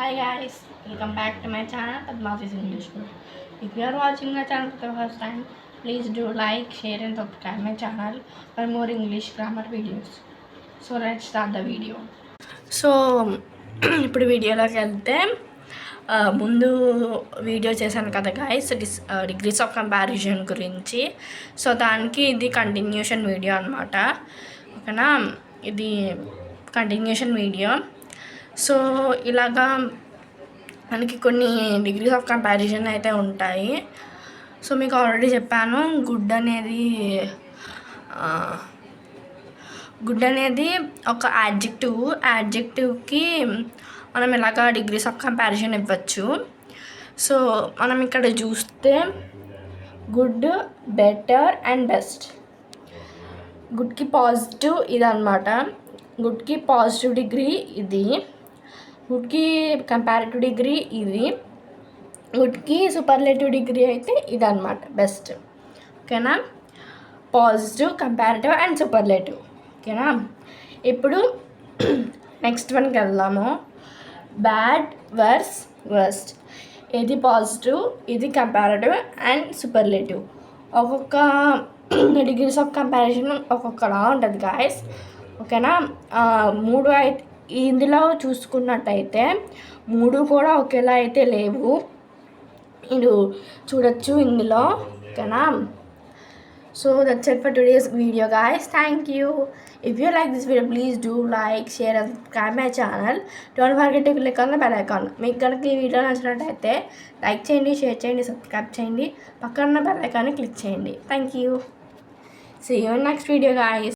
Hi guys, welcome back to my channel Padma's English School. If you are watching my channel for the first time, please do like, share and subscribe my channel for more English grammar videos. So let's start the video. So ఇప్పుడు వీడియోలోకి వెళ్తే ముందు video చేశాను కదా guys degrees of comparison గురించి. So దానికి ఇది continuation video అనమాట. ఓకేనా, ఇది కంటిన్యూషన్ వీడియో. సో ఇలాగా మనకి కొన్ని డిగ్రీస్ ఆఫ్ కంపారిజన్ అయితే ఉంటాయి. సో మీకు ఆల్రెడీ చెప్పాను, గుడ్ అనేది ఒక యాడ్జెక్టివ్కి మనం ఇలాగా డిగ్రీస్ ఆఫ్ కంపారిజన్ ఇవ్వచ్చు. సో మనం ఇక్కడ చూస్తే గుడ్, బెటర్ అండ్ బెస్ట్. గుడ్కి పాజిటివ్ ఇది అనమాట. గుడ్కి పాజిటివ్ డిగ్రీ ఇది, గుడ్కి కంపారిటివ్ డిగ్రీ ఇది, గుడ్కి సూపర్లేటివ్ డిగ్రీ అయితే ఇది అనమాట బెస్ట్. ఓకేనా, పాజిటివ్, కంపారిటివ్ అండ్ సూపర్లేటివ్. ఓకేనా, ఇప్పుడు నెక్స్ట్ వన్కి వెళ్దాము. Bad, worse, worst. ఇది పాజిటివ్, ఇది కంపారిటివ్ అండ్ సూపర్లేటివ్. ఒక్కొక్క డిగ్రీస్ ఆఫ్ కంపారిజన్ ఒక్కొక్కలా ఉంటుంది గాయస్. ఓకేనా, మూడు అయితే ఇందులో చూసుకున్నట్టయితే మూడు కూడా ఒకేలా అయితే లేవు, మీరు చూడొచ్చు ఇందులో. ఓకేనా, so that's it for today's video guys. Thank you. If you like this video please do like, share and subscribe my channel. Don't forget to click on the bell icon. మీకు కనుక ఈ వీడియో నచ్చినట్టయితే like చేయండి, share చేయండి, subscribe చేయండి, పక్కన bell ఐకాన్ని click చేయండి. Thank you. See you in next video guys.